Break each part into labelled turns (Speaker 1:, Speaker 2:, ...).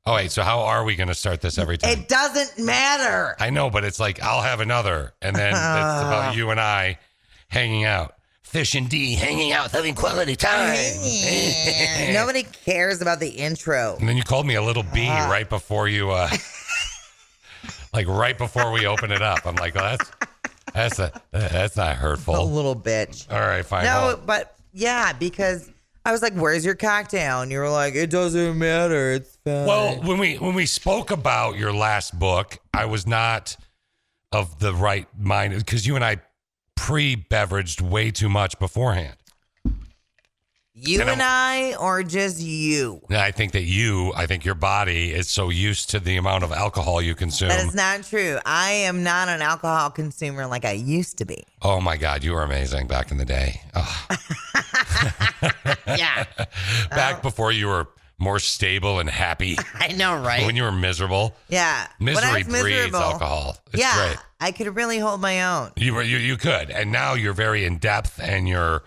Speaker 1: Oh, wait. So how are we going to start this every time?
Speaker 2: It doesn't matter.
Speaker 1: I know, but it's like, I'll have another. And then it's about you and I hanging out. Fish and D hanging out, having quality time.
Speaker 2: Nobody cares about the intro.
Speaker 1: And then you called me a little bee right before you, like right before we open it up. I'm like, oh, that's not hurtful.
Speaker 2: A little bitch.
Speaker 1: All right, fine.
Speaker 2: No, but yeah, because I was like, "Where's your cocktail?" And you were like, "It doesn't matter. It's fine."
Speaker 1: Well, when we spoke about your last book, I was not of the right mind because you and I pre-beveraged way too much beforehand.
Speaker 2: You and I, or just you?
Speaker 1: I think your body is so used to the amount of alcohol you consume.
Speaker 2: That is not true. I am not an alcohol consumer like I used to be.
Speaker 1: Oh my God, you were amazing back in the day. Oh.
Speaker 2: Yeah.
Speaker 1: Back before you were more stable and happy.
Speaker 2: I know, right?
Speaker 1: When you were miserable.
Speaker 2: Yeah.
Speaker 1: Misery breeds alcohol. It's great.
Speaker 2: I could really hold my own.
Speaker 1: You could. And now you're very in depth and you're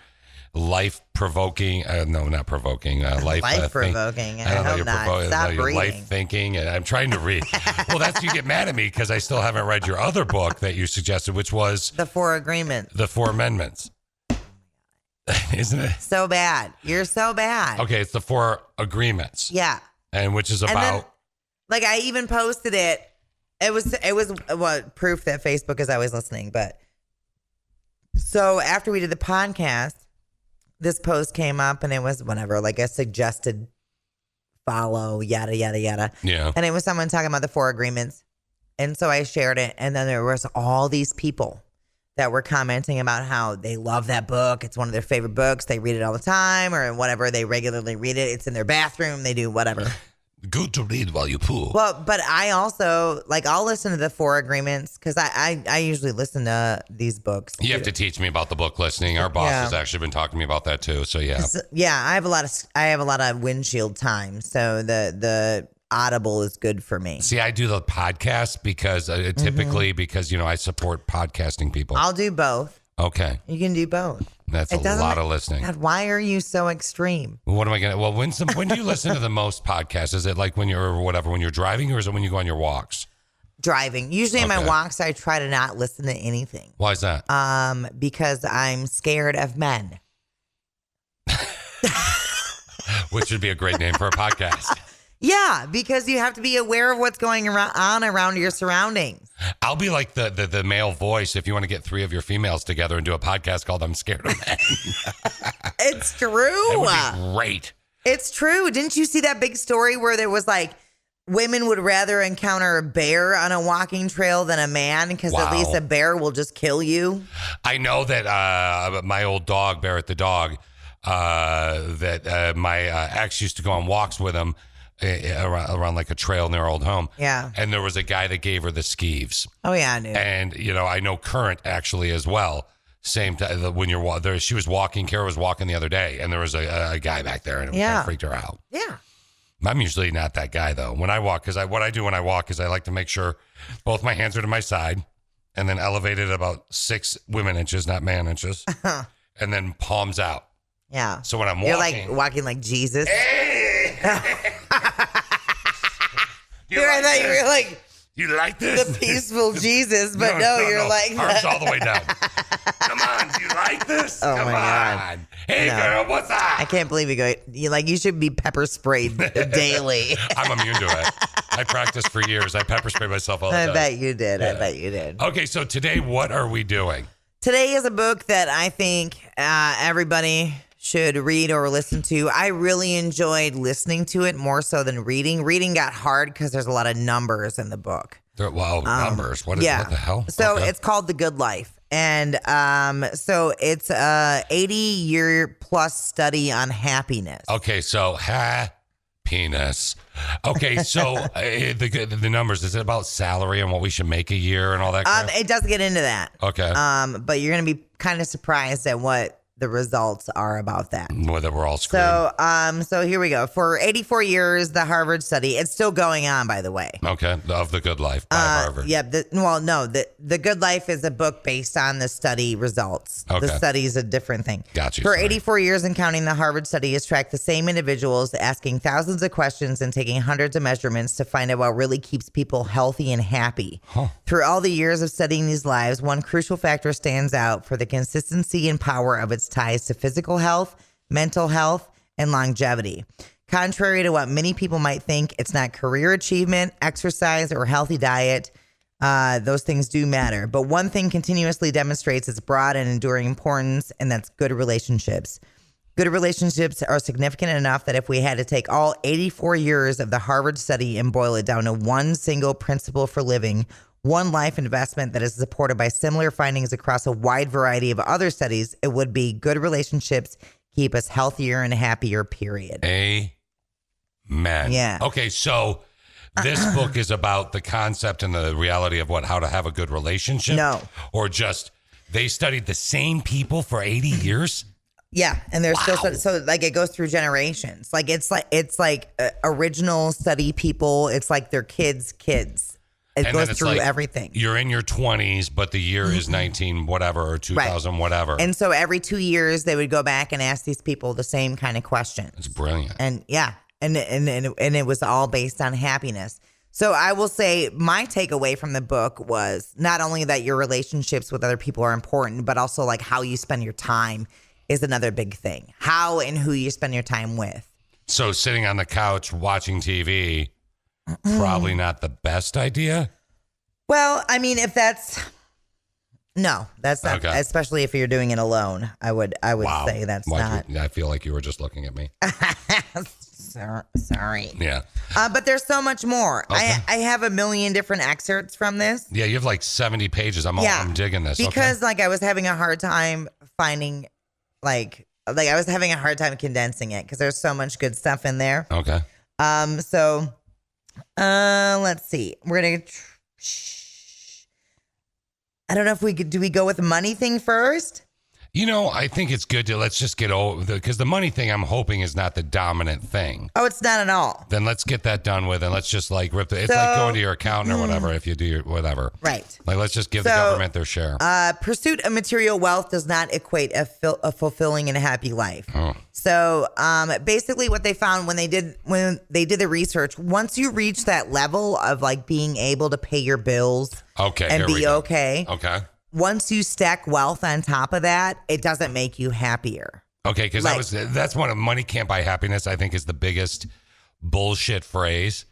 Speaker 1: life-provoking. No, not provoking.
Speaker 2: Life-provoking. I hope not. Stop
Speaker 1: you're
Speaker 2: reading.
Speaker 1: Life-thinking. And I'm trying to read. Well, you get mad at me because I still haven't read your other book that you suggested, which was
Speaker 2: The Four Agreements.
Speaker 1: The Four Amendments. Isn't it?
Speaker 2: So bad. You're so bad.
Speaker 1: Okay, it's The Four Agreements.
Speaker 2: Yeah.
Speaker 1: And which is about...
Speaker 2: And then, like, I even posted it. It was proof that Facebook is always listening. But so after we did the podcast, this post came up and it was whatever, like a suggested follow, yada, yada, yada.
Speaker 1: Yeah.
Speaker 2: And it was someone talking about the Four Agreements. And so I shared it. And then there was all these people that were commenting about how they love that book. It's one of their favorite books. They read it all the time or whatever. They regularly read it. It's in their bathroom. They do whatever.
Speaker 1: Good to read while you poo.
Speaker 2: Well, but I also, like, I'll listen to the Four Agreements because I usually listen to these books.
Speaker 1: You have to teach me about the book listening. Our boss has actually been talking to me about that too. So yeah.
Speaker 2: Yeah, I have a lot of windshield time. So the Audible is good for me.
Speaker 1: See, I do the podcast because typically because, I support podcasting people.
Speaker 2: I'll do both.
Speaker 1: Okay.
Speaker 2: You can do both.
Speaker 1: That's a lot of listening.
Speaker 2: God, why are you so extreme?
Speaker 1: What am I going to? Well, when do you listen to the most podcasts? Is it like when you're driving, or is it when you go on your walks?
Speaker 2: Driving. Usually in my walks, I try to not listen to anything.
Speaker 1: Why is that?
Speaker 2: Because I'm scared of men.
Speaker 1: Which would be a great name for a podcast.
Speaker 2: Yeah, because you have to be aware of what's going on around your surroundings.
Speaker 1: I'll be like the male voice if you want to get three of your females together and do a podcast called I'm Scared of Men.
Speaker 2: It's true.
Speaker 1: It would be great.
Speaker 2: It's true. Didn't you see that big story where there was like women would rather encounter a bear on a walking trail than a man because at least a bear will just kill you? I
Speaker 1: know that my old dog, Barrett the dog, that my ex used to go on walks with him. Around like a trail near our old home.
Speaker 2: Yeah.
Speaker 1: And there was a guy that gave her the skeeves.
Speaker 2: Oh, yeah, I knew.
Speaker 1: And, I know Current actually as well. Same time when you're there, she was walking, Kara was walking the other day, and there was a guy back there, and it kind of freaked her out.
Speaker 2: Yeah.
Speaker 1: I'm usually not that guy, though. When I walk, because what I do when I walk is I like to make sure both my hands are to my side and then elevated about 6 women inches, not man inches, and then palms out.
Speaker 2: Yeah.
Speaker 1: So when I'm walking.
Speaker 2: You're like walking like Jesus.
Speaker 1: You were like, you like this?
Speaker 2: The peaceful Jesus, but no, you're like
Speaker 1: arms all the way down. Come on, do you like this?
Speaker 2: Oh
Speaker 1: Come
Speaker 2: my God.
Speaker 1: on. Hey girl, what's up?
Speaker 2: I can't believe you should be pepper sprayed daily.
Speaker 1: I'm immune to it. I practiced for years. I pepper spray myself all the time.
Speaker 2: I bet you did.
Speaker 1: Yeah.
Speaker 2: I bet you did.
Speaker 1: Okay, so today what are we doing?
Speaker 2: Today is a book that I think everybody should read or listen to. I really enjoyed listening to it more so than reading. Reading got hard because there's a lot of numbers in the book.
Speaker 1: Wow, numbers. What the hell?
Speaker 2: So It's called The Good Life. And so it's a 80-year plus study on happiness.
Speaker 1: Okay, so penis. Okay, so the numbers, is it about salary and what we should make a year and all that crap?
Speaker 2: It does get into that.
Speaker 1: Okay.
Speaker 2: But you're going to be kind of surprised at what the results are about that.
Speaker 1: Whether we're all screwed.
Speaker 2: So here we go. For 84 years, the Harvard study, it's still going on, by the way.
Speaker 1: Okay. Of the Good Life by Harvard.
Speaker 2: Yeah. The Good Life is a book based on the study results.
Speaker 1: Okay.
Speaker 2: The study is a different thing.
Speaker 1: Got you.
Speaker 2: For
Speaker 1: Sorry.
Speaker 2: 84 years and counting, the Harvard study has tracked the same individuals, asking thousands of questions and taking hundreds of measurements to find out what really keeps people healthy and happy.
Speaker 1: Huh.
Speaker 2: Through all the years of studying these lives, one crucial factor stands out for the consistency and power of its ties to physical health, mental health, and longevity. Contrary to what many people might think, it's not career achievement, exercise, or healthy diet. Those things do matter. But one thing continuously demonstrates its broad and enduring importance, and that's good relationships. Good relationships are significant enough that if we had to take all 84 years of the Harvard study and boil it down to one single principle for living, one life investment that is supported by similar findings across a wide variety of other studies, it would be good relationships keep us healthier and happier, period.
Speaker 1: Amen.
Speaker 2: Yeah.
Speaker 1: Okay, so this book is about the concept and the reality of how to have a good relationship?
Speaker 2: No.
Speaker 1: Or just they studied the same people for 80 years?
Speaker 2: Yeah, and there's
Speaker 1: Wow.
Speaker 2: still so like it goes through generations. Like it's like original study people. It's like their kids' kids. It
Speaker 1: And
Speaker 2: goes
Speaker 1: then it's
Speaker 2: through
Speaker 1: like,
Speaker 2: everything.
Speaker 1: You're in your 20s, but the year is 19 whatever or 2000 whatever.
Speaker 2: And so every 2 years they would go back and ask these people the same kind of questions.
Speaker 1: It's brilliant.
Speaker 2: And yeah, and it was all based on happiness. So I will say my takeaway from the book was not only that your relationships with other people are important, but also like how you spend your time is another big thing. How and who you spend your time with.
Speaker 1: So sitting on the couch watching TV, probably not the best idea.
Speaker 2: Well, I mean, if that's not,
Speaker 1: Okay.
Speaker 2: especially if you're doing it alone. I would
Speaker 1: Wow.
Speaker 2: say that's
Speaker 1: Why'd
Speaker 2: not.
Speaker 1: I feel like you were just looking at me.
Speaker 2: Sorry.
Speaker 1: Yeah.
Speaker 2: But there's so much more.
Speaker 1: Okay.
Speaker 2: I have a million different excerpts from this.
Speaker 1: Yeah, you have like 70 pages. I'm digging this.
Speaker 2: Because like I was having a hard time finding like I was having a hard time condensing it because there's so much good stuff in there.
Speaker 1: Okay.
Speaker 2: So let's see. We're gonna I don't know if do we go with the money thing first?
Speaker 1: You know, I think it's good to let's just get over because the money thing I'm hoping is not the dominant thing.
Speaker 2: Oh, it's not at all.
Speaker 1: Then let's get that done with and let's just like rip it's like going to your accountant or whatever if you do your whatever.
Speaker 2: Right.
Speaker 1: Like let's just give the government their share.
Speaker 2: Pursuit of material wealth does not equate a fulfilling and a happy life.
Speaker 1: Oh.
Speaker 2: So basically what they found when they did the research, once you reach that level of like being able to pay your bills
Speaker 1: Okay.
Speaker 2: and
Speaker 1: Here we
Speaker 2: be
Speaker 1: go.
Speaker 2: okay.
Speaker 1: Okay.
Speaker 2: Once you stack wealth on top of that, it doesn't make you happier.
Speaker 1: Okay, because that's one of money can't buy happiness. I think is the biggest bullshit phrase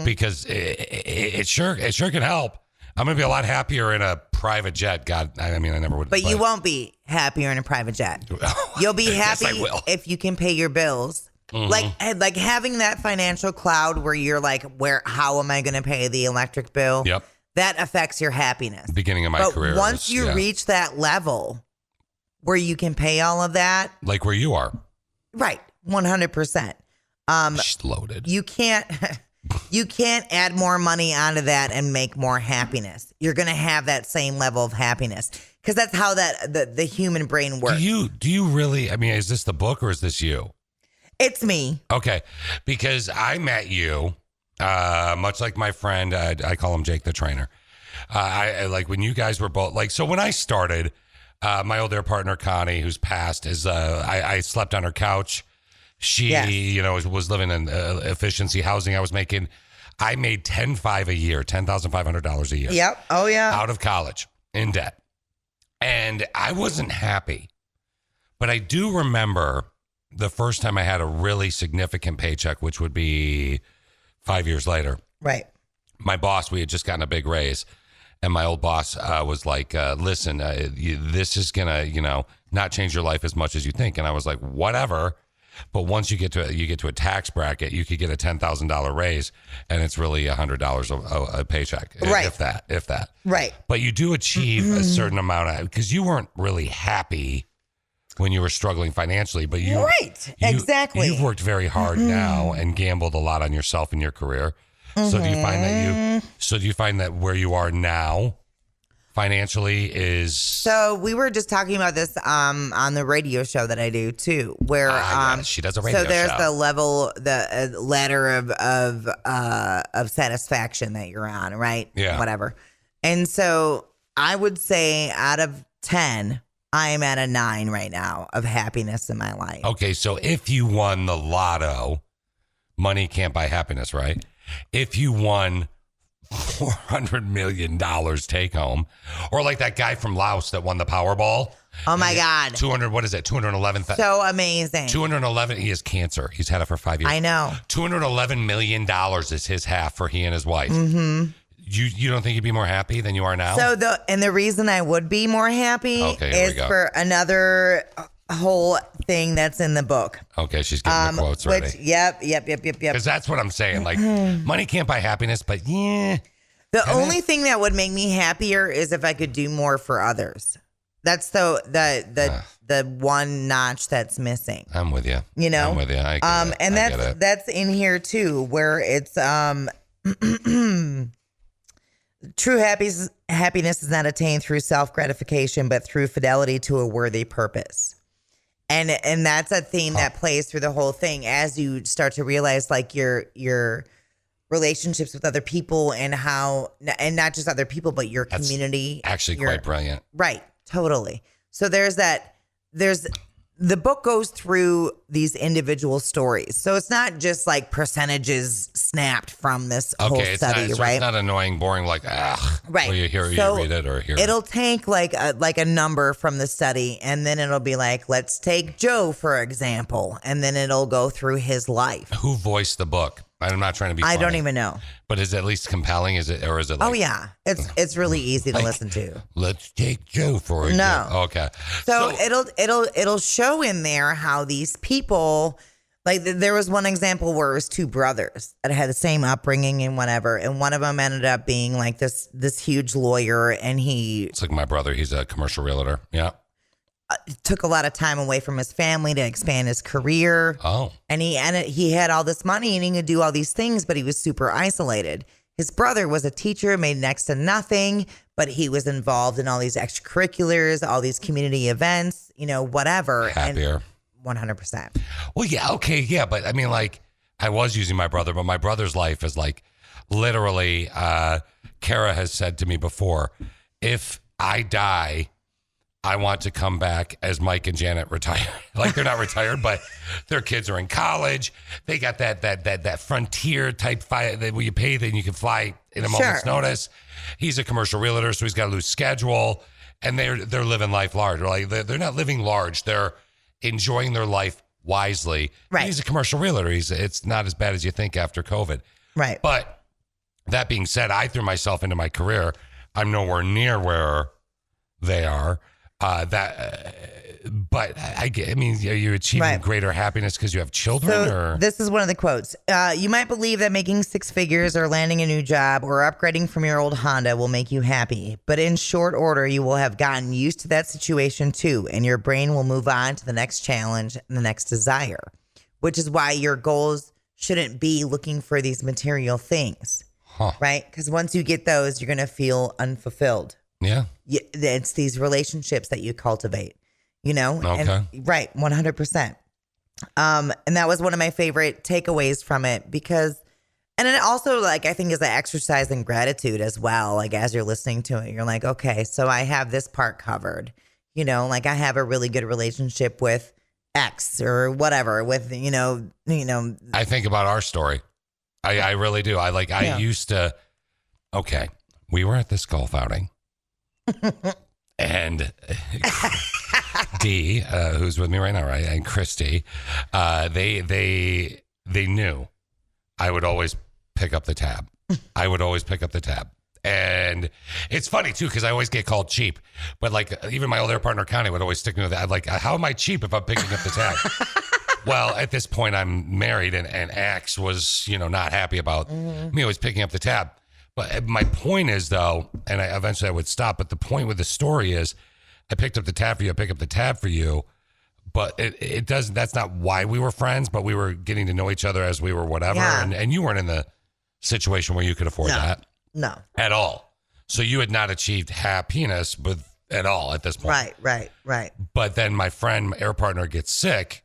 Speaker 1: because it sure can help. I'm gonna be a lot happier in a private jet. God, I mean, I never would.
Speaker 2: But you won't be happier in a private jet. You'll be happy
Speaker 1: Yes, I will.
Speaker 2: if you can pay your bills. Like having that financial cloud where you're like, how am I going to pay the electric bill?
Speaker 1: Yep.
Speaker 2: That affects your happiness.
Speaker 1: Beginning of my
Speaker 2: but
Speaker 1: career.
Speaker 2: once you reach that level where you can pay all of that,
Speaker 1: like where you are,
Speaker 2: right, 100%.
Speaker 1: She's loaded.
Speaker 2: You can't add more money onto that and make more happiness. You're going to have that same level of happiness because that's how the human brain works.
Speaker 1: Do you really? I mean, is this the book or is this you?
Speaker 2: It's me.
Speaker 1: Okay, because I met you, much like my friend. I call him Jake the trainer. I like when you guys were both like. So when I started, my older partner Connie, who's passed, is I slept on her couch. She, was living in efficiency housing. I made $10,500 a year, $10,500 a year.
Speaker 2: Yep. Oh yeah.
Speaker 1: Out of college in debt, and I wasn't happy. But I do remember the first time I had a really significant paycheck, which would be 5 years later.
Speaker 2: Right.
Speaker 1: My boss, we had just gotten a big raise, and my old boss was like, "Listen, this is gonna, not change your life as much as you think." And I was like, "Whatever." But once you get to a tax bracket, you could get a $10,000 raise, and it's really $100 a paycheck,
Speaker 2: right?
Speaker 1: If that,
Speaker 2: right?
Speaker 1: But you do achieve a certain amount because you weren't really happy when you were struggling financially, but exactly. You've worked very hard now and gambled a lot on yourself in your career. So do you find that where you are now financially is.
Speaker 2: So we were just talking about this on the radio show that I do too, where
Speaker 1: yes, she does a radio
Speaker 2: show. So there's
Speaker 1: show.
Speaker 2: the level, the ladder of satisfaction that you're on, right?
Speaker 1: Yeah.
Speaker 2: Whatever. And so I would say out of 10, I am at a 9 right now of happiness in my life.
Speaker 1: Okay, so if you won the lotto, money can't buy happiness, right? If you won $400 million take home, or like that guy from Laos that won the Powerball.
Speaker 2: Oh my God.
Speaker 1: 200, what is it? 211.
Speaker 2: So amazing.
Speaker 1: 211. He has cancer. He's had it for 5 years.
Speaker 2: I know.
Speaker 1: $211 million is his half for he and his wife.
Speaker 2: Mm-hmm.
Speaker 1: You don't think you'd be more happy than you are now?
Speaker 2: So the reason I would be more happy is for another whole thing that's in the book.
Speaker 1: Okay, she's getting the quotes ready.
Speaker 2: Yep.
Speaker 1: Because that's what I'm saying. Like, money can't buy happiness, but yeah.
Speaker 2: The only thing that would make me happier is if I could do more for others. That's the one notch that's missing.
Speaker 1: I'm with you.
Speaker 2: You know?
Speaker 1: I'm with you. I get it.
Speaker 2: And
Speaker 1: I get it.
Speaker 2: that's in here too, where it's true happiness is not attained through self-gratification, but through fidelity to a worthy purpose. And that's a theme that plays through the whole thing as you start to realize like your relationships with other people and how, and not just other people, but your community.
Speaker 1: Actually quite brilliant.
Speaker 2: Right. Totally. So the book goes through these individual stories. So it's not just like percentages snapped from this whole study, right?
Speaker 1: It's not annoying, boring, like,
Speaker 2: right.
Speaker 1: Well, you read it or hear it.
Speaker 2: It'll take like a number from the study, and then it'll be like, let's take Joe, for example, and then it'll go through his life.
Speaker 1: Who voiced the book? I'm not trying to be funny.
Speaker 2: I don't even know.
Speaker 1: But is it at least compelling? Is it like,
Speaker 2: oh yeah. It's really easy to listen to.
Speaker 1: Let's take Joe for it.
Speaker 2: No.
Speaker 1: Okay.
Speaker 2: So it'll show in there how these people, like there was one example where it was two brothers that had the same upbringing and whatever, and one of them ended up being like this huge lawyer, and
Speaker 1: it's like my brother. He's a commercial realtor. Yeah.
Speaker 2: Took a lot of time away from his family to expand his career.
Speaker 1: Oh.
Speaker 2: And he had all this money and he could do all these things, but he was super isolated. His brother was a teacher, made next to nothing, but he was involved in all these extracurriculars, all these community events, whatever.
Speaker 1: Happier.
Speaker 2: And 100%.
Speaker 1: Well, yeah. Okay. Yeah. But I mean, like, I was using my brother, but my brother's life is like literally, Kara has said to me before, if I die, I want to come back as Mike and Janet retire. Like they're not retired, but their kids are in college. They got that frontier type flight that where you pay, then you can fly in a moment's notice. He's a commercial realtor, so he's got a loose schedule, and they're living life large. Like they're not living large; they're enjoying their life wisely.
Speaker 2: Right.
Speaker 1: He's a commercial realtor. It's not as bad as you think after COVID.
Speaker 2: Right.
Speaker 1: But that being said, I threw myself into my career. I'm nowhere near where they are. But I mean, are you achieving greater happiness because you have children? Or
Speaker 2: this is one of the quotes. You might believe that making 6 figures or landing a new job or upgrading from your old Honda will make you happy. But in short order, you will have gotten used to that situation too, and your brain will move on to the next challenge and the next desire, which is why your goals shouldn't be looking for these material things, right? Because once you get those, you're going to feel unfulfilled.
Speaker 1: Yeah.
Speaker 2: It's these relationships that you cultivate,
Speaker 1: Okay.
Speaker 2: And, right. 100%. And that was one of my favorite takeaways from it because, and it also like, I think is an exercise in gratitude as well. Like as you're listening to it, you're like, okay, so I have this part covered, like I have a really good relationship with X or whatever with,
Speaker 1: I think about our story. I really do. I used to, okay. We were at this golf outing. And D, who's with me right now, right? And Christy, they knew I would always pick up the tab. And it's funny too, because I always get called cheap. But like even my older partner Kanye would always stick me with that. Like, how am I cheap if I'm picking up the tab? Well, at this point I'm married and Axe was, not happy about me always picking up the tab. But my point is, though, and eventually I would stop, but the point with the story is I picked up the tab for you, I pick up the tab for you, but it doesn't, that's not why we were friends, but we were getting to know each other as we were whatever. Yeah. And you weren't in the situation where you could afford that.
Speaker 2: No.
Speaker 1: At all. So you had not achieved happiness at all at this point.
Speaker 2: Right.
Speaker 1: But then my friend, air partner, gets sick.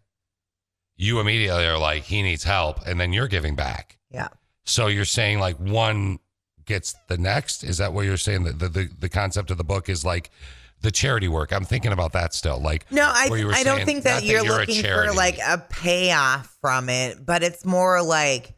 Speaker 1: You immediately are like, he needs help. And then you're giving back.
Speaker 2: Yeah.
Speaker 1: So you're saying like one gets the next? Is that what you're saying? The concept of the book is like the charity work. I'm thinking about that still. Like,
Speaker 2: no, I
Speaker 1: saying,
Speaker 2: don't think that you're looking for like a payoff from it, but it's more like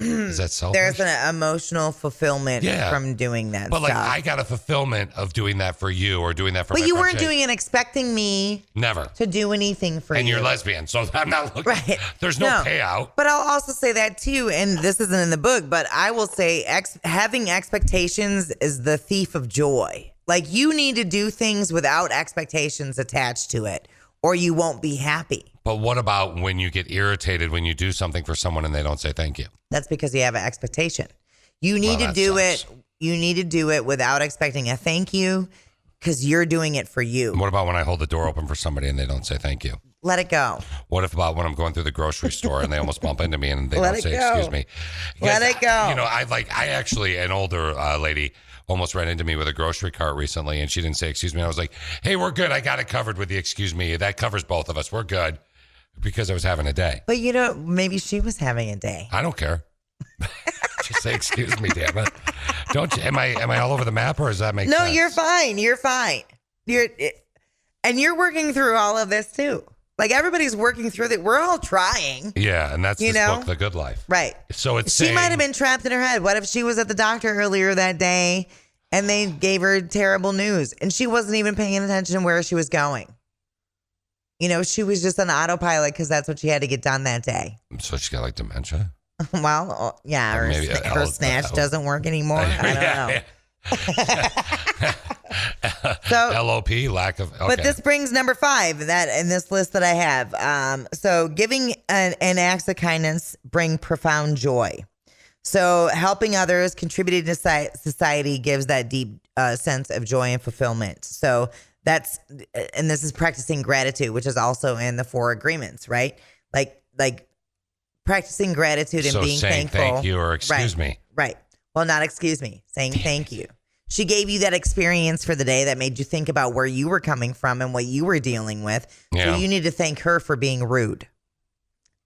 Speaker 1: is that selfish?
Speaker 2: There's an emotional fulfillment from doing that.
Speaker 1: But like, I got a fulfillment of doing that for you or doing that for.
Speaker 2: But
Speaker 1: my
Speaker 2: you
Speaker 1: friend
Speaker 2: weren't
Speaker 1: Jake.
Speaker 2: doing it expecting me
Speaker 1: never
Speaker 2: to do anything for you.
Speaker 1: And you're lesbian, so I'm not looking.
Speaker 2: Right.
Speaker 1: There's no payout.
Speaker 2: But I'll also say that too, and this isn't in the book, but I will say having expectations is the thief of joy. Like, you need to do things without expectations attached to it, or you won't be happy.
Speaker 1: But what about when you get irritated when you do something for someone and they don't say thank you?
Speaker 2: That's because you have an expectation. You need to do it. You need to do it without expecting a thank you, because you're doing it for you.
Speaker 1: What about when I hold the door open for somebody and they don't say thank you?
Speaker 2: Let it go.
Speaker 1: What if about when I'm going through the grocery store and they almost bump into me and they
Speaker 2: Let
Speaker 1: don't
Speaker 2: it
Speaker 1: say
Speaker 2: go.
Speaker 1: excuse me?
Speaker 2: Let it go.
Speaker 1: You know, I actually, an older lady almost ran into me with a grocery cart recently and she didn't say excuse me. I was like, hey, we're good. I got it covered with the excuse me. That covers both of us. We're good. Because I was having a day.
Speaker 2: But you know, maybe she was having a day.
Speaker 1: I don't care. Just say excuse me, damn it. Don't you, am I all over the map, or does that make sense?
Speaker 2: No, you're fine. You're fine. And you're working through all of this too. Like, everybody's working through that. We're all trying.
Speaker 1: Yeah, and that's this book, The Good Life.
Speaker 2: Right.
Speaker 1: So it's
Speaker 2: she might have been trapped in her head. What if she was at the doctor earlier that day and they gave her terrible news and she wasn't even paying attention to where she was going? You know, she was just on autopilot because that's what she had to get done that day.
Speaker 1: So she's got like dementia?
Speaker 2: Well, yeah, her snatch doesn't work anymore. I don't know. So
Speaker 1: LOP, lack of. Okay.
Speaker 2: But this brings number 5 that in this list that I have. So giving and acts of kindness bring profound joy. So helping others, contributing to society gives that deep sense of joy and fulfillment. So and this is practicing gratitude, which is also in the 4 agreements, right? Like practicing gratitude and being
Speaker 1: saying
Speaker 2: thankful.
Speaker 1: Thank you or excuse me.
Speaker 2: Right. Well, not excuse me, saying thank you. She gave you that experience for the day that made you think about where you were coming from and what you were dealing with.
Speaker 1: Yeah.
Speaker 2: So you need to thank her for being rude.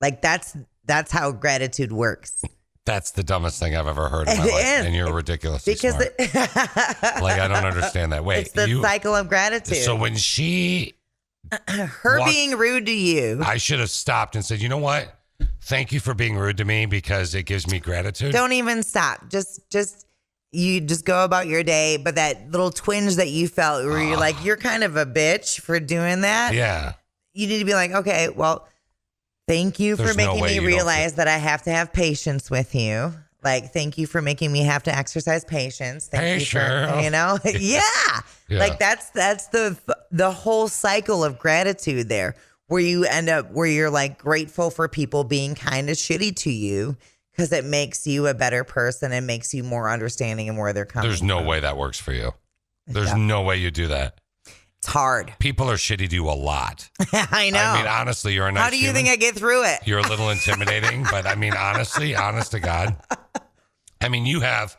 Speaker 2: Like, that's how gratitude works.
Speaker 1: That's the dumbest thing I've ever heard in my life. And you're ridiculously smart. Like, I don't understand that. Wait.
Speaker 2: It's the cycle of gratitude.
Speaker 1: So when she...
Speaker 2: being rude to you.
Speaker 1: I should have stopped and said, you know what? Thank you for being rude to me because it gives me gratitude.
Speaker 2: Don't even stop. You just go about your day. But that little twinge that you felt where you're like, you're kind of a bitch for doing that.
Speaker 1: Yeah.
Speaker 2: You need to be like, okay, well, thank you for making me realize that I have to have patience with you. Like, thank you for making me have to exercise patience. Thank you for, you know, yeah. Like that's the whole cycle of gratitude there, where you end up where you're like grateful for people being kind of shitty to you because it makes you a better person and makes you more understanding and where they're coming.
Speaker 1: There's no way that works for you. There's no way you do that.
Speaker 2: It's hard.
Speaker 1: People are shitty to you a lot.
Speaker 2: I know.
Speaker 1: I mean, honestly, you're a nice
Speaker 2: How do you
Speaker 1: human.
Speaker 2: think I get through it?
Speaker 1: You're a little intimidating, but I mean, honestly, honest to God. I mean, you have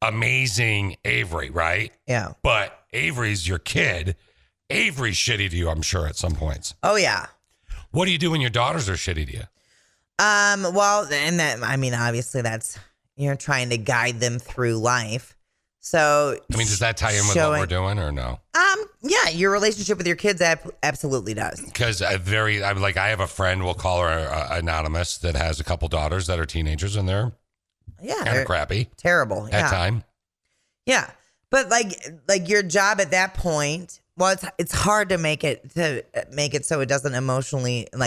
Speaker 1: amazing Avery, right?
Speaker 2: Yeah.
Speaker 1: But Avery's your kid. Avery's shitty to you, I'm sure, at some points.
Speaker 2: Oh, yeah.
Speaker 1: What do you do when your daughters are shitty to you?
Speaker 2: Well, and that, I mean, obviously that's, you're trying to guide them through life. So,
Speaker 1: I mean, does that tie in with what we're doing or no?
Speaker 2: Yeah, your relationship with your kids absolutely does.
Speaker 1: Because I have a friend, we'll call her anonymous, that has a couple daughters that are teenagers and they're kind of crappy,
Speaker 2: terrible
Speaker 1: at time.
Speaker 2: Yeah, but like your job at that point. Well, it's hard to make it so it doesn't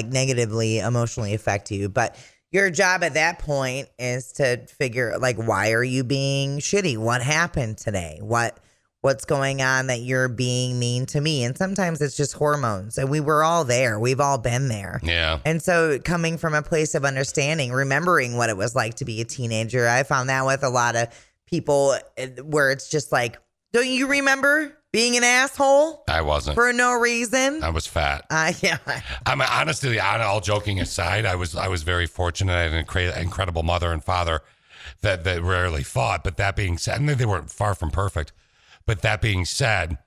Speaker 2: negatively emotionally affect you, but. Your job at that point is to figure, like, why are you being shitty? What happened today? What's going on that you're being mean to me? And sometimes it's just hormones. And we were all there. We've all been there.
Speaker 1: Yeah.
Speaker 2: And so coming from a place of understanding, remembering what it was like to be a teenager, I found that with a lot of people where it's just like, don't you remember being an asshole?
Speaker 1: I wasn't.
Speaker 2: For no reason.
Speaker 1: I was fat.
Speaker 2: Yeah.
Speaker 1: I mean, honestly, all joking aside, I was very fortunate. I had an incredible mother and father that rarely fought. But that being said, and they weren't far from perfect. But that being said,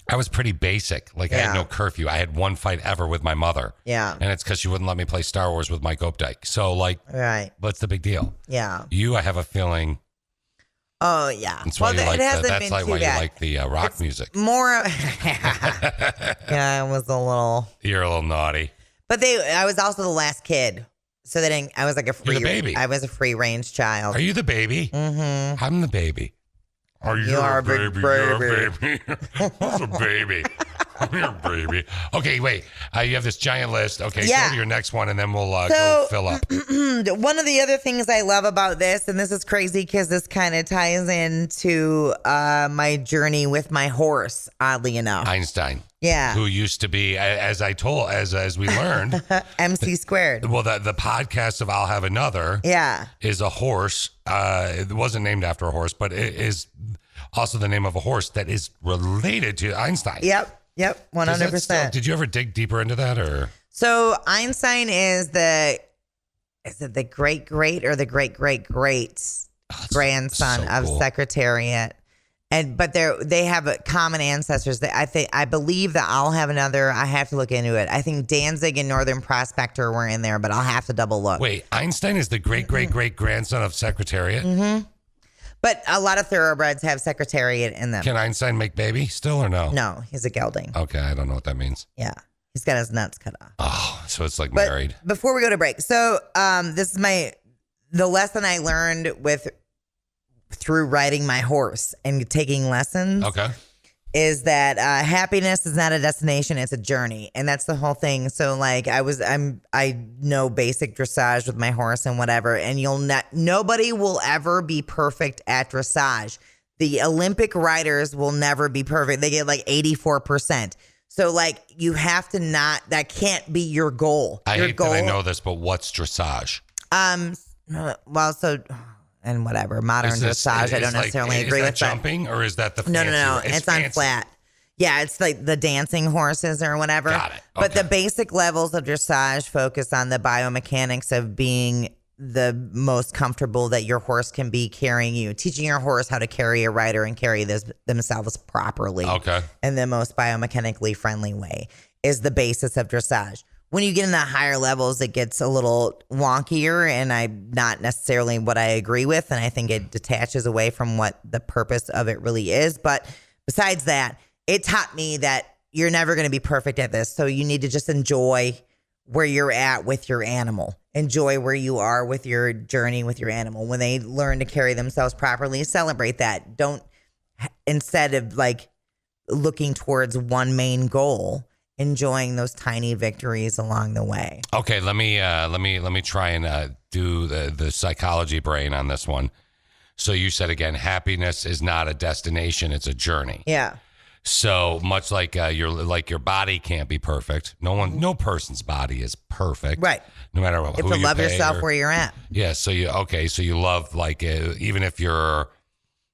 Speaker 1: I was pretty basic. Like I had no curfew. I had one fight ever with my mother.
Speaker 2: Yeah.
Speaker 1: And it's because she wouldn't let me play Star Wars with Mike Opdyke. So like, what's the big deal?
Speaker 2: Yeah.
Speaker 1: I have a feeling.
Speaker 2: Oh yeah.
Speaker 1: That's why you like the rock music.
Speaker 2: More. Yeah, it was a little.
Speaker 1: You're a little naughty.
Speaker 2: But I was also the last kid. So I was like a free.
Speaker 1: You're the baby.
Speaker 2: I was a free range child.
Speaker 1: Are you the baby?
Speaker 2: Mm-hmm.
Speaker 1: I'm the baby. Are you a baby? You're a baby. Who's a baby? You're a baby. Okay, wait. You have this giant list. Okay, go to your next one, and then we'll go fill up.
Speaker 2: One of the other things I love about this, and this is crazy because this kind of ties into my journey with my horse, oddly enough.
Speaker 1: Einstein.
Speaker 2: Yeah.
Speaker 1: Who used to be, as we learned.
Speaker 2: MC squared.
Speaker 1: Well, the podcast of I'll Have Another.
Speaker 2: Yeah.
Speaker 1: Is a horse. It wasn't named after a horse, but it is also the name of a horse that is related to Einstein.
Speaker 2: Yep. 100%.
Speaker 1: Did you ever dig deeper into that, or?
Speaker 2: So Einstein is the great or the great grandson of Secretariat, but they have common ancestors. I believe that I'll Have Another. I have to look into it. I think Danzig and Northern Prospector were in there, but I'll have to double look.
Speaker 1: Wait, Einstein is the great grandson of Secretariat.
Speaker 2: Mm-hmm. But a lot of thoroughbreds have Secretariat in them.
Speaker 1: Can Einstein make baby still or no?
Speaker 2: No, he's a gelding.
Speaker 1: Okay, I don't know what that means.
Speaker 2: Yeah, he's got his nuts cut off.
Speaker 1: Oh, so it's like married.
Speaker 2: Before we go to break, so this is the lesson I learned through riding my horse and taking lessons.
Speaker 1: Okay.
Speaker 2: Is that happiness is not a destination, it's a journey. And that's the whole thing. So like I know basic dressage with my horse and whatever, and nobody will ever be perfect at dressage. The Olympic riders will never be perfect. They get like 84%. So like you have to that can't be your goal.
Speaker 1: I hate that I know this, but what's dressage?
Speaker 2: And whatever, modern dressage, I don't necessarily agree with.
Speaker 1: Is that jumping, or is that the fancy?
Speaker 2: No. It's on flat. Yeah, it's like the dancing horses or whatever.
Speaker 1: Got it. Okay.
Speaker 2: But the basic levels of dressage focus on the biomechanics of being the most comfortable that your horse can be carrying you. Teaching your horse how to carry a rider and carry themselves properly.
Speaker 1: Okay.
Speaker 2: In the most biomechanically friendly way is the basis of dressage. When you get in the higher levels, it gets a little wonkier, and I'm not necessarily what I agree with, and I think it detaches away from what the purpose of it really is. But besides that, it taught me that you're never going to be perfect at this, so you need to just enjoy where you're at with your animal. Enjoy where you are with your journey with your animal. When they learn to carry themselves properly, celebrate that. Don't, instead of like looking towards one main goal, enjoying those tiny victories along the way.
Speaker 1: Okay, let me try and do the psychology brain on this one. So you said again, happiness is not a destination; it's a journey.
Speaker 2: Yeah.
Speaker 1: So much like your body can't be perfect. No person's body is perfect.
Speaker 2: Right.
Speaker 1: No matter what.
Speaker 2: You have to love yourself where you're at.
Speaker 1: Yeah. So you love like even if you're,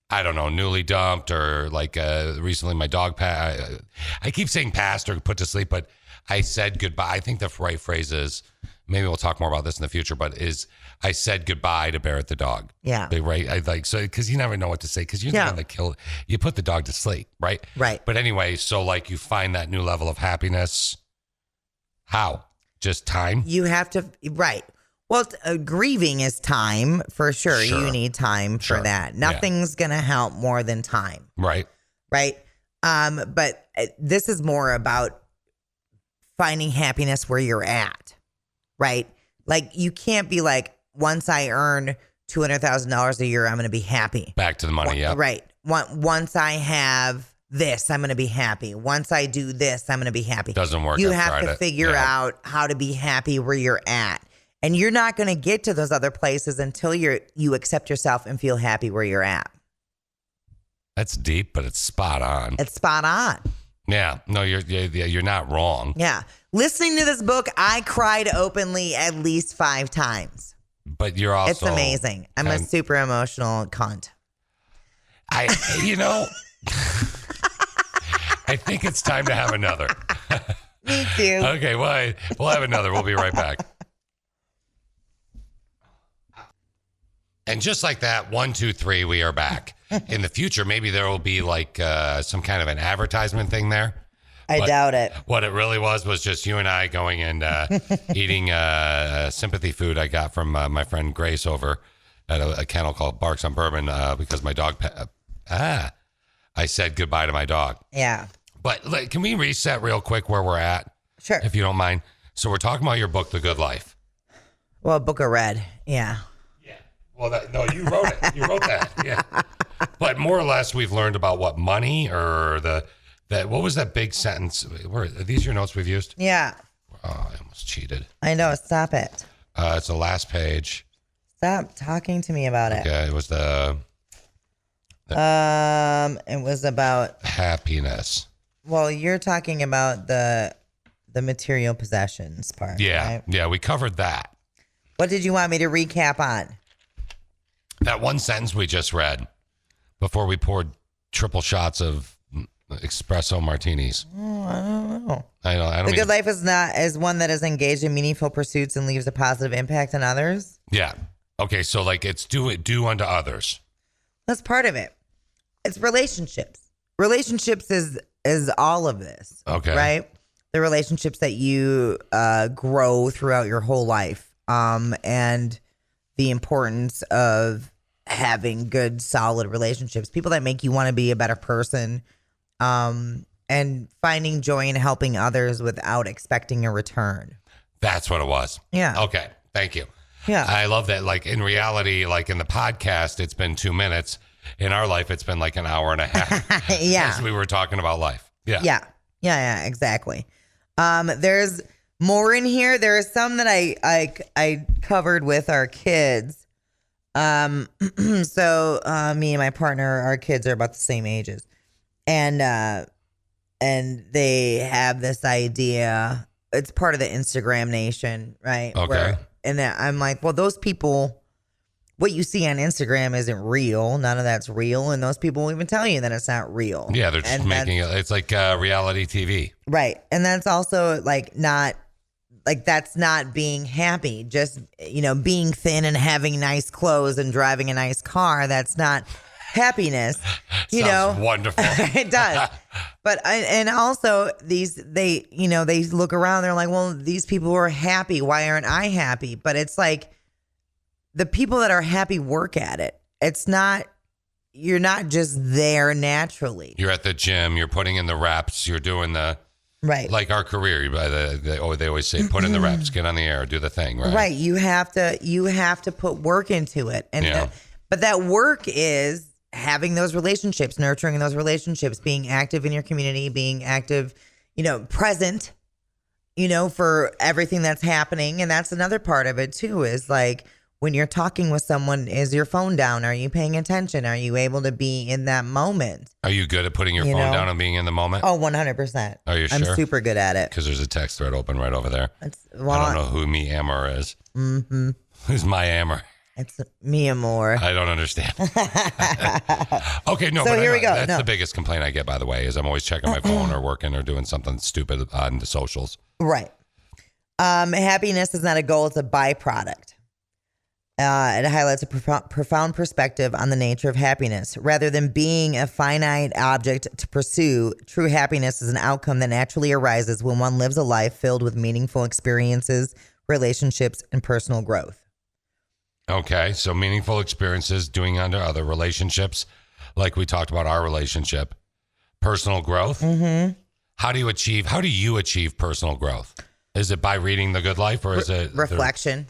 Speaker 1: I don't know, newly dumped or like recently my dog passed. I keep saying passed or put to sleep, but I said goodbye. I think the right phrase is, maybe we'll talk more about this in the future, but is I said goodbye to Barrett the dog.
Speaker 2: Yeah.
Speaker 1: Right. I like, so, cause you never know what to say. Cause you're the one that you put the dog to sleep. Right.
Speaker 2: Right.
Speaker 1: But anyway, so like you find that new level of happiness. How? Just time?
Speaker 2: You have to, right. Well, grieving is time for sure. You need time for that. Nothing's going to help more than time.
Speaker 1: Right.
Speaker 2: Right. But this is more about finding happiness where you're at. Right. Like you can't be like, once I earn $200,000 a year, I'm going to be happy.
Speaker 1: Back to the money. Yeah.
Speaker 2: Right. Once I have this, I'm going to be happy. Once I do this, I'm going to be happy.
Speaker 1: Doesn't work.
Speaker 2: You have to figure out how to be happy where you're at. And you're not going to get to those other places until you accept yourself and feel happy where you're at.
Speaker 1: That's deep, but it's spot on.
Speaker 2: It's spot on.
Speaker 1: Yeah. No, you're not wrong.
Speaker 2: Yeah. Listening to this book, I cried openly at least 5 times.
Speaker 1: But you're also...
Speaker 2: It's amazing. I'm a super emotional cunt.
Speaker 1: I think it's time to have another.
Speaker 2: Me too.
Speaker 1: Okay, well, we'll have another. We'll be right back. And just like that, 1, 2, 3, we are back. In the future, maybe there will be like some kind of an advertisement thing there.
Speaker 2: I doubt it.
Speaker 1: What it really was just you and I going and eating sympathy food I got from my friend Grace over at a kennel called Barks on Bourbon because my dog, I said goodbye to my dog.
Speaker 2: Yeah.
Speaker 1: But can we reset real quick where we're at?
Speaker 2: Sure.
Speaker 1: If you don't mind. So we're talking about your book, The Good Life.
Speaker 2: Well, book I read. Yeah.
Speaker 1: Yeah. Well, no, you wrote it. You wrote that. Yeah. But more or less, we've learned about what money or what was that big sentence? Are these your notes we've used?
Speaker 2: Yeah.
Speaker 1: Oh, I almost cheated.
Speaker 2: I know. Stop it.
Speaker 1: It's the last page.
Speaker 2: Stop talking to me about it.
Speaker 1: Okay. It was
Speaker 2: it was about
Speaker 1: happiness.
Speaker 2: Well, you're talking about the material possessions part.
Speaker 1: Yeah.
Speaker 2: Right?
Speaker 1: Yeah. We covered that.
Speaker 2: What did you want me to recap on?
Speaker 1: That one sentence we just read before we poured triple shots of espresso martinis.
Speaker 2: Oh, I don't know.
Speaker 1: I don't.
Speaker 2: The good life is one that is engaged in meaningful pursuits and leaves a positive impact on others.
Speaker 1: Yeah. Okay. So like it's do unto others.
Speaker 2: That's part of it. It's relationships. Relationships is all of this.
Speaker 1: Okay.
Speaker 2: Right? The relationships that you grow throughout your whole life. And the importance of having good, solid relationships. People that make you want to be a better person. And finding joy in helping others without expecting a return.
Speaker 1: That's what it was.
Speaker 2: Yeah.
Speaker 1: Okay. Thank you.
Speaker 2: Yeah.
Speaker 1: I love that. Like in reality, like in the podcast, it's been 2 minutes. In our life, it's been like an hour and a half.
Speaker 2: Yeah.
Speaker 1: As we were talking about life. Yeah.
Speaker 2: Yeah, exactly. There's more in here. There are some that I covered with our kids. So me and my partner, our kids are about the same ages. And they have this idea. It's part of the Instagram nation, right?
Speaker 1: Okay.
Speaker 2: And I'm like, well, those people, what you see on Instagram isn't real. None of that's real. And those people will even tell you that it's not real.
Speaker 1: Yeah, they're just making it. It's like reality TV.
Speaker 2: Right. And that's also that's not being happy. Just, being thin and having nice clothes and driving a nice car. That's not happiness.
Speaker 1: Sounds wonderful.
Speaker 2: It does. But, and also they look around, they're like, well, these people are happy. Why aren't I happy? But it's like, the people that are happy work at it. It's not, you're not just there naturally.
Speaker 1: You're at the gym, you're putting in the reps, you're doing the,
Speaker 2: right.
Speaker 1: Like our career, they always say, put in the reps, get on the air, do the thing, right?
Speaker 2: Right. You have to put work into it. And but that work is having those relationships, nurturing those relationships, being active in your community, being active, present, for everything that's happening. And that's another part of it too, is like, when you're talking with someone, is your phone down? Are you paying attention? Are you able to be in that moment?
Speaker 1: Are you good at putting your phone down and being in the moment?
Speaker 2: Oh, 100%.
Speaker 1: Are you sure?
Speaker 2: I'm super good at it.
Speaker 1: Because there's a text thread open right over there. I don't know who me Amor is. Mm-hmm. Who's my Amor?
Speaker 2: It's me Amor.
Speaker 1: I don't understand. Okay, no.
Speaker 2: So
Speaker 1: but
Speaker 2: here we go.
Speaker 1: That's the biggest complaint I get, by the way, is I'm always checking my phone or working or doing something stupid on the socials.
Speaker 2: Right. Happiness is not a goal; it's a byproduct. It highlights a profound perspective on the nature of happiness. Rather than being a finite object to pursue, true happiness is an outcome that naturally arises when one lives a life filled with meaningful experiences, relationships, and personal growth.
Speaker 1: Okay, so meaningful experiences, doing unto other relationships, like we talked about our relationship, personal growth. Mm-hmm. How do you achieve personal growth? Is it by reading The Good Life, or is it
Speaker 2: reflection?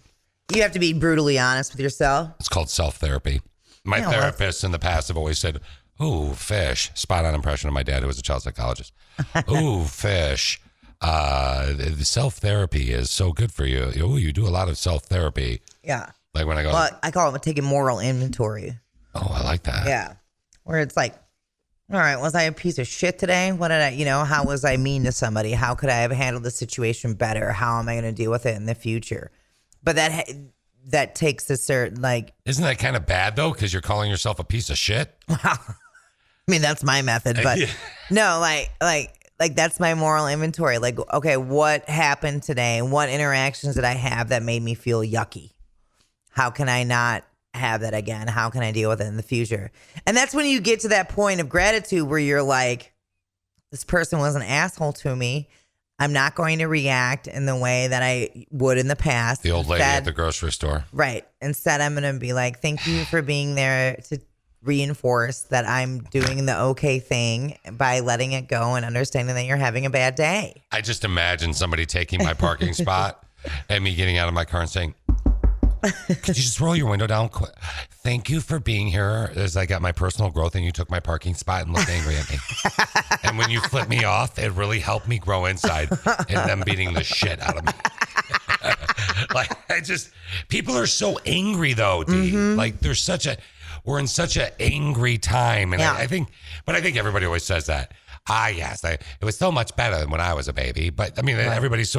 Speaker 2: You have to be brutally honest with yourself.
Speaker 1: It's called self-therapy. My therapists in the past have always said, ooh, fish. Spot on impression of my dad, who was a child psychologist. Ooh, fish. The self-therapy is so good for you. Ooh, you do a lot of self-therapy.
Speaker 2: Yeah.
Speaker 1: Like when I go.
Speaker 2: Well, I call it taking moral inventory.
Speaker 1: Oh, I like that.
Speaker 2: Yeah. Where it's like, all right, was I a piece of shit today? What did how was I mean to somebody? How could I have handled the situation better? How am I going to deal with it in the future? But that takes a certain, like...
Speaker 1: Isn't that kind of bad, though? Because you're calling yourself a piece of shit?
Speaker 2: I mean, that's my method, but no, like that's my moral inventory. Like, okay, what happened today? What interactions did I have that made me feel yucky? How can I not have that again? How can I deal with it in the future? And that's when you get to that point of gratitude where you're like, this person was an asshole to me. I'm not going to react in the way that I would in the past.
Speaker 1: The old lady at the grocery store.
Speaker 2: Right. Instead, I'm going to be like, thank you for being there to reinforce that I'm doing the okay thing by letting it go and understanding that you're having a bad day.
Speaker 1: I just imagine somebody taking my parking spot and me getting out of my car and saying, could you just roll your window down quick? Thank you for being here as I got my personal growth and you took my parking spot and looked angry at me. And when you flipped me off, it really helped me grow inside and them beating the shit out of me. Like, people are so angry though, D. Like we're in such an angry time. And I think everybody always says that. Yes, it was so much better than when I was a baby. But I mean, everybody's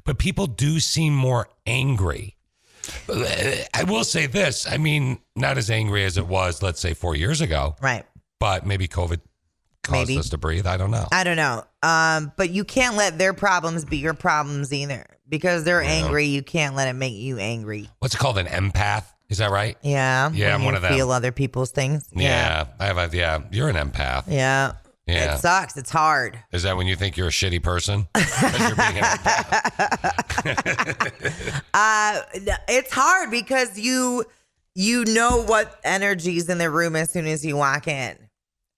Speaker 1: but people do seem more angry. I will say this. I mean, not as angry as it was, let's say 4 years ago.
Speaker 2: Right.
Speaker 1: But maybe COVID caused us to breathe. I don't know. But you can't let their problems be your problems either. Because they're angry, you can't let it make you angry. What's it called? An empath? Is that right?
Speaker 2: Yeah.
Speaker 1: Yeah, I'm one of them.
Speaker 2: Feel other people's things.
Speaker 1: Yeah. You're an empath.
Speaker 2: Yeah. Yeah. It sucks. It's hard.
Speaker 1: Is that when you think you're a shitty person? Because you're being an empath?
Speaker 2: It's hard because you know what energy's in the room as soon as you walk in.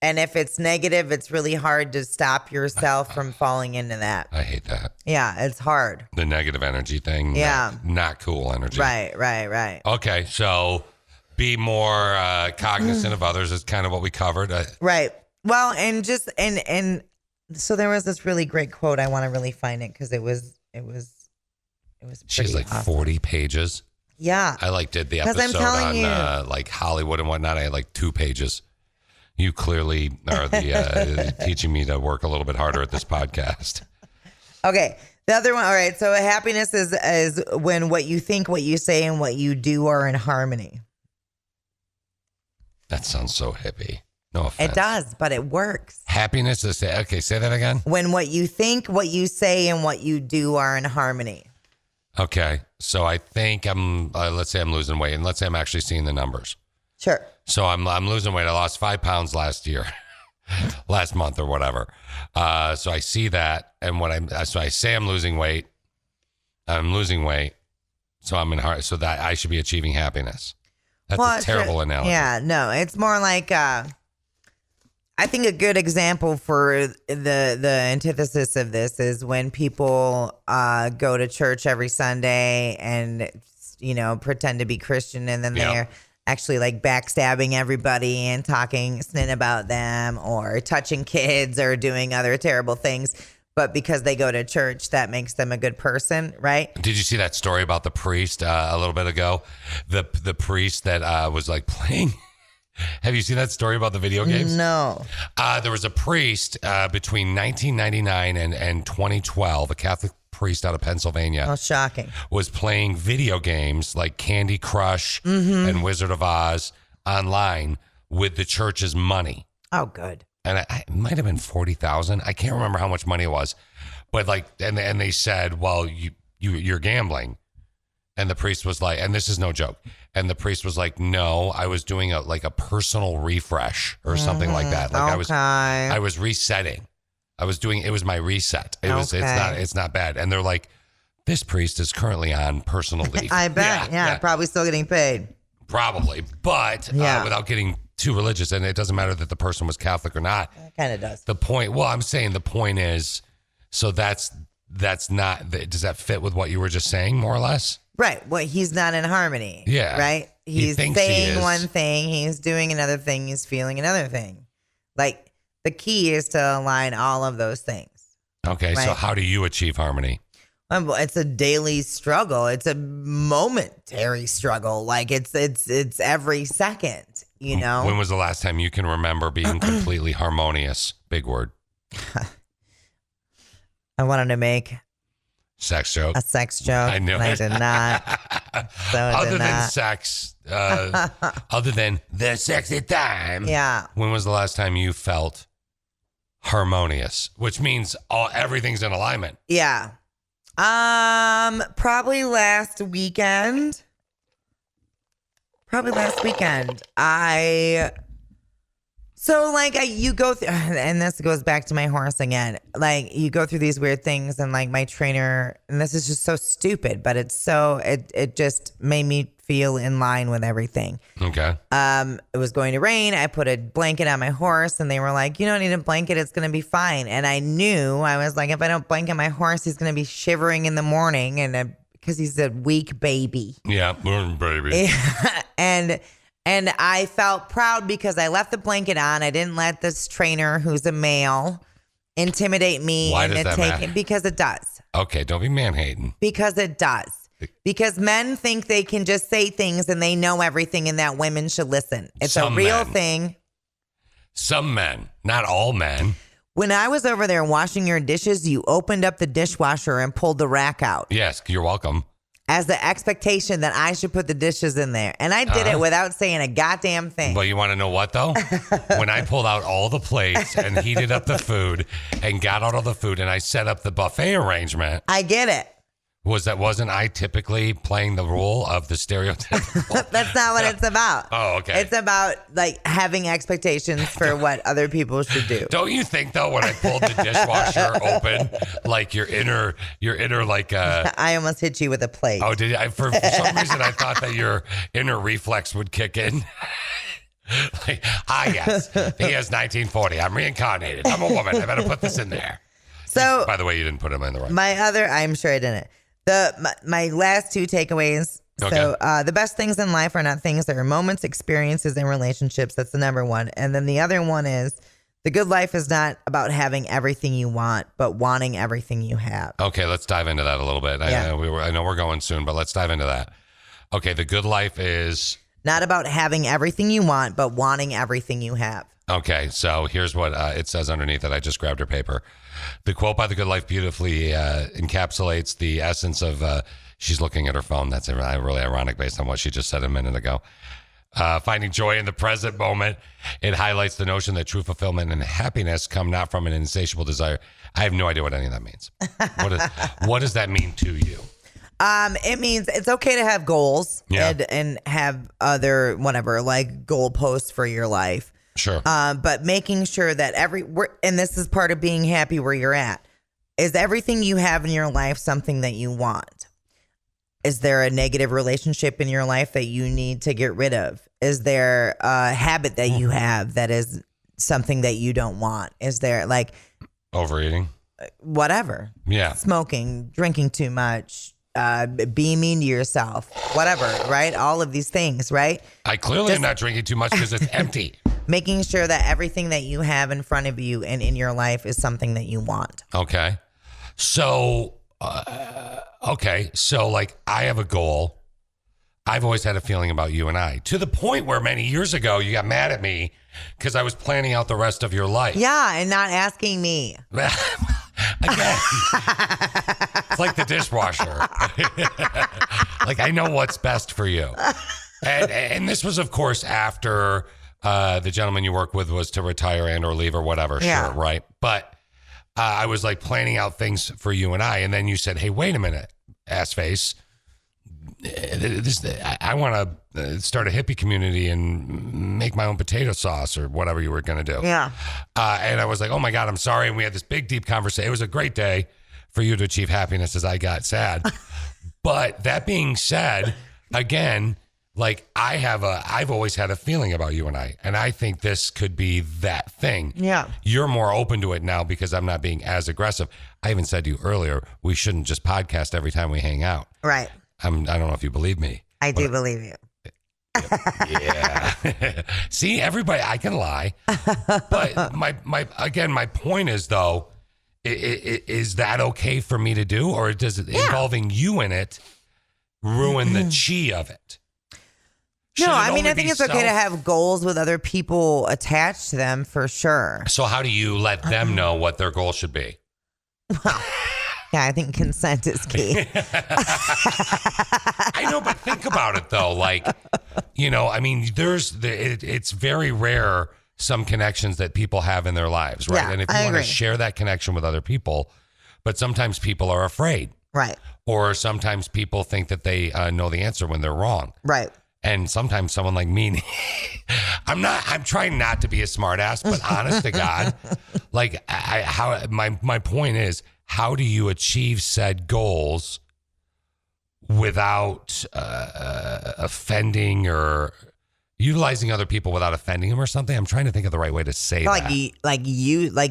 Speaker 2: And if it's negative, it's really hard to stop yourself from falling into that.
Speaker 1: I hate that.
Speaker 2: Yeah, it's hard.
Speaker 1: The negative energy thing.
Speaker 2: Yeah.
Speaker 1: Not cool energy.
Speaker 2: Right.
Speaker 1: Okay, so be more cognizant of others is kind of what we covered.
Speaker 2: Right. Well, and so there was this really great quote. I want to really find it because it was
Speaker 1: She's like
Speaker 2: awesome.
Speaker 1: 40 pages.
Speaker 2: Yeah.
Speaker 1: I did the episode on like Hollywood and whatnot. I had like 2 pages. You clearly are the teaching me to work a little bit harder at this podcast.
Speaker 2: Okay. The other one. All right. So happiness is when what you think, what you say, and what you do are in harmony.
Speaker 1: That sounds so hippie. No offense.
Speaker 2: It does, but it works.
Speaker 1: Happiness is, okay, say that again.
Speaker 2: When what you think, what you say, and what you do are in harmony.
Speaker 1: Okay. So I think let's say I'm losing weight and let's say I'm actually seeing the numbers.
Speaker 2: Sure.
Speaker 1: So I'm losing weight. I lost 5 pounds last month or whatever. So I see that. And so I say I'm losing weight. I'm losing weight. So I'm in heart. So that I should be achieving happiness. That's a terrible analogy.
Speaker 2: Yeah, no, it's more like, I think a good example for the antithesis of this is when people go to church every Sunday and, pretend to be Christian and then they're actually like backstabbing everybody and talking snit about them or touching kids or doing other terrible things. But because they go to church, that makes them a good person, right?
Speaker 1: Did you see that story about the priest a little bit ago? The priest that was like playing... Have you seen that story about the video games?
Speaker 2: No.
Speaker 1: There was a priest between 1999 and 2012, a Catholic priest out of Pennsylvania.
Speaker 2: Oh, shocking.
Speaker 1: Was playing video games like Candy Crush and Wizard of Oz online with the church's money.
Speaker 2: Oh, good.
Speaker 1: And it might have been 40,000. I can't remember how much money it was. But and they said, well, you're gambling. And the priest was like, and this is no joke. And the priest was like, no, I was doing a personal refresh or something like that. Like I was resetting. It was my reset. It's not bad. And they're like, this priest is currently on personal leave.
Speaker 2: I bet. Yeah, probably still getting paid.
Speaker 1: Probably. But without getting too religious, and it doesn't matter that the person was Catholic or not.
Speaker 2: It kind of does.
Speaker 1: I'm saying the point is, so that's not, does that fit with what you were just saying more or less?
Speaker 2: Right. Well, he's not in harmony.
Speaker 1: Yeah.
Speaker 2: Right? He's saying one thing, he's doing another thing, he's feeling another thing. Like, the key is to align all of those things.
Speaker 1: Okay, right? So how do you achieve harmony?
Speaker 2: It's a daily struggle. It's a momentary struggle. Like, it's every second,
Speaker 1: When was the last time you can remember being completely harmonious? Big word.
Speaker 2: I wanted to make...
Speaker 1: Sex joke.
Speaker 2: A sex joke.
Speaker 1: I knew
Speaker 2: it. I did not.
Speaker 1: Other than sex, other than the sexy time.
Speaker 2: Yeah.
Speaker 1: When was the last time you felt harmonious? Which means everything's in alignment.
Speaker 2: Yeah. Probably last weekend. Probably last weekend. You go through, and this goes back to my horse again. Like, you go through these weird things, and like my trainer, and this is just so stupid, but it just made me feel in line with everything.
Speaker 1: Okay.
Speaker 2: It was going to rain. I put a blanket on my horse, and they were like, "You don't need a blanket. It's going to be fine." And I knew, I was like, if I don't blanket my horse, he's going to be shivering in the morning, and because he's a weak baby.
Speaker 1: Yeah, baby.
Speaker 2: And I felt proud because I left the blanket on. I didn't let this trainer, who's a male, intimidate me.
Speaker 1: Why does that matter?
Speaker 2: Because it does.
Speaker 1: Okay, don't be man-hating.
Speaker 2: Because it does. Because men think they can just say things and they know everything and that women should listen. It's a real thing.
Speaker 1: Some men, not all men.
Speaker 2: When I was over there washing your dishes, you opened up the dishwasher and pulled the rack out.
Speaker 1: Yes, you're welcome.
Speaker 2: As the expectation that I should put the dishes in there. And I did it without saying a goddamn thing.
Speaker 1: But you want to know what, though? When I pulled out all the plates and heated up the food and got out all the food and I set up the buffet arrangement.
Speaker 2: I get it.
Speaker 1: Wasn't I typically playing the role of the stereotypical?
Speaker 2: That's not what it's about.
Speaker 1: Oh, okay.
Speaker 2: It's about like having expectations for what other people should do.
Speaker 1: Don't you think though, when I pulled the dishwasher open, like your inner like
Speaker 2: I almost hit you with a plate.
Speaker 1: Oh, did I? For some reason I thought that your inner reflex would kick in. Like, yes, he is 1940. I'm reincarnated. I'm a woman. I better put this in there.
Speaker 2: So,
Speaker 1: by the way, you didn't put him in the right.
Speaker 2: I'm sure I didn't. My last two takeaways.
Speaker 1: Okay.
Speaker 2: So the best things in life are not things, they are moments, experiences, and relationships. That's the number one. And then the other one is the good life is not about having everything you want, but wanting everything you have.
Speaker 1: Okay, let's dive into that a little bit.
Speaker 2: Yeah.
Speaker 1: I know we're going soon, but let's dive into that. Okay, the good life is
Speaker 2: not about having everything you want, but wanting everything you have.
Speaker 1: Okay, so here's what it says underneath it. I just grabbed her paper. The quote by The Good Life beautifully encapsulates the essence of, she's looking at her phone. That's really ironic based on what she just said a minute ago. Finding joy in the present moment. It highlights the notion that true fulfillment and happiness come not from an insatiable desire. I have no idea what any of that means. What does that mean to you?
Speaker 2: It means it's okay to have goals and have other, whatever, like goalposts for your life.
Speaker 1: Sure.
Speaker 2: But making sure that and this is part of being happy where you're at, is everything you have in your life something that you want? Is there a negative relationship in your life that you need to get rid of? Is there a habit that you have that is something that you don't want? Is there like
Speaker 1: overeating?
Speaker 2: Whatever.
Speaker 1: Yeah.
Speaker 2: Smoking, drinking too much, being mean to yourself, whatever, right? All of these things, right?
Speaker 1: I clearly am not drinking too much because it's empty.
Speaker 2: Making sure that everything that you have in front of you and in your life is something that you want.
Speaker 1: Okay. So, like I have a goal. I've always had a feeling about you and I, to the point where many years ago you got mad at me because I was planning out the rest of your life.
Speaker 2: Yeah, and not asking me.
Speaker 1: Again, it's like the dishwasher. Like, I know what's best for you. And this was, of course, after the gentleman you work with was to retire and or leave or whatever.
Speaker 2: Yeah.
Speaker 1: Sure, right? But I was like planning out things for you and I. And then you said, hey, wait a minute, ass face. I want to start a hippie community and make my own potato sauce or whatever you were going to do.
Speaker 2: Yeah.
Speaker 1: And I was like, oh my God, I'm sorry. And we had this big, deep conversation. It was a great day for you to achieve happiness as I got sad. But that being said, again, like I've always had a feeling about you and I think this could be that thing.
Speaker 2: Yeah.
Speaker 1: You're more open to it now because I'm not being as aggressive. I even said to you earlier, we shouldn't just podcast every time we hang out.
Speaker 2: Right.
Speaker 1: I don't know if you believe me.
Speaker 2: I do believe you.
Speaker 1: Yeah. See, everybody, I can lie. But my point is though, is that okay for me to do, or does it involving you in it ruin the chi of it?
Speaker 2: No, I mean, I think it's okay to have goals with other people attached to them for sure.
Speaker 1: So how do you let them know what their goal should be?
Speaker 2: Well, yeah, I think consent is key.
Speaker 1: I know, but think about it though. Like, I mean, it's very rare some connections that people have in their lives, right?
Speaker 2: Yeah,
Speaker 1: and if you want to share that connection with other people, but sometimes people are afraid.
Speaker 2: Right.
Speaker 1: Or sometimes people think that they know the answer when they're wrong.
Speaker 2: Right.
Speaker 1: And sometimes someone like me, I'm trying not to be a smart ass, but honest to God, like my point is, how do you achieve said goals without offending or utilizing other people without offending them or something? I'm trying to think of the right way to say that.
Speaker 2: Like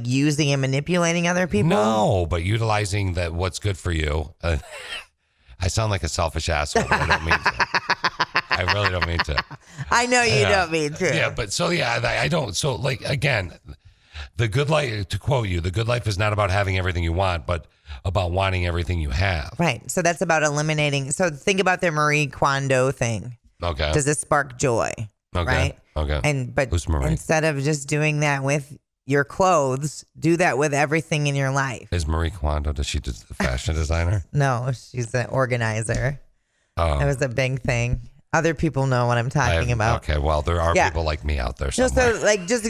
Speaker 2: using and manipulating other people?
Speaker 1: No, but utilizing what's good for you. I sound like a selfish asshole, but I don't mean to. I really don't mean to.
Speaker 2: I know you don't mean to.
Speaker 1: Yeah, but so I don't. So like again, the good life, to quote you, the good life is not about having everything you want, but about wanting everything you have.
Speaker 2: Right. So that's about eliminating. So think about the Marie Kondo thing.
Speaker 1: Okay.
Speaker 2: Does this spark joy?
Speaker 1: Okay.
Speaker 2: Right.
Speaker 1: Okay.
Speaker 2: But
Speaker 1: who's Marie?
Speaker 2: Instead of just doing that with your clothes, do that with everything in your life.
Speaker 1: Is Marie Kondo? Does she do the fashion designer?
Speaker 2: No, she's an organizer.
Speaker 1: Oh.
Speaker 2: That was a big thing. Other people know what I'm talking about.
Speaker 1: Okay, well, there are people like me out there somewhere.
Speaker 2: So like just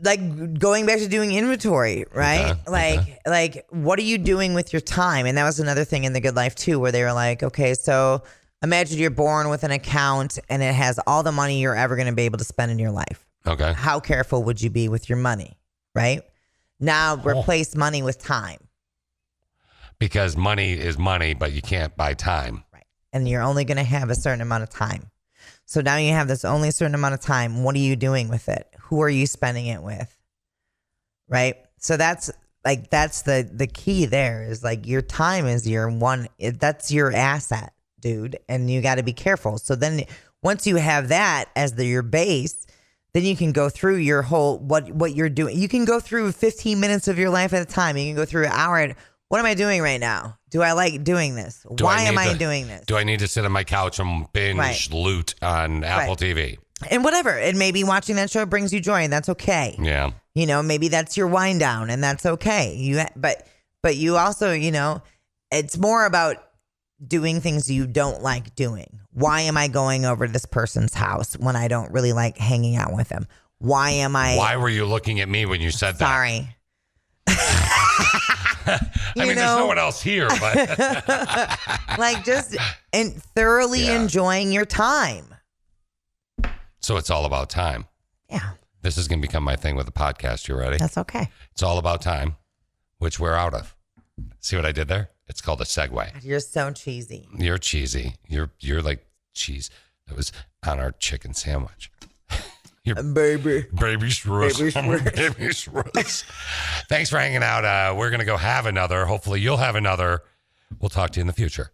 Speaker 2: like going back to doing inventory, right? Like what are you doing with your time? And that was another thing in The Good Life too, where they were like, okay, so imagine you're born with an account and it has all the money you're ever going to be able to spend in your life.
Speaker 1: Okay.
Speaker 2: How careful would you be with your money, right? Now replace money with time.
Speaker 1: Because money is money, but you can't buy time.
Speaker 2: And you're only going to have a certain amount of time. So now you have this only certain amount of time. What are you doing with it? Who are you spending it with? Right? So that's the key there is like your time is that's your asset, dude. And you got to be careful. So then once you have that as your base, then you can go through your whole, what you're doing. You can go through 15 minutes of your life at a time. You can go through an hour. What am I doing right now? Do I like doing this? Why am I doing this?
Speaker 1: Do I need to sit on my couch and binge loot on Apple TV?
Speaker 2: And whatever. And maybe watching that show brings you joy, and that's okay.
Speaker 1: Yeah.
Speaker 2: You know, maybe that's your wind down, and that's okay. But you also, you know, it's more about doing things you don't like doing. Why am I going over to this person's house when I don't really like hanging out with them? Why
Speaker 1: were you looking at me when you said that?
Speaker 2: Sorry.
Speaker 1: There's no one else here, but
Speaker 2: like just thoroughly enjoying your time.
Speaker 1: So it's all about time.
Speaker 2: Yeah.
Speaker 1: This is going to become my thing with the podcast. You ready?
Speaker 2: That's okay.
Speaker 1: It's all about time, which we're out of. See what I did there? It's called a segue.
Speaker 2: You're so cheesy.
Speaker 1: You're cheesy. You're like cheese that was on our chicken sandwich.
Speaker 2: Baby
Speaker 1: Schwartz. Thanks for hanging out. We're going to go have another. Hopefully you'll have another. We'll talk to you in the future.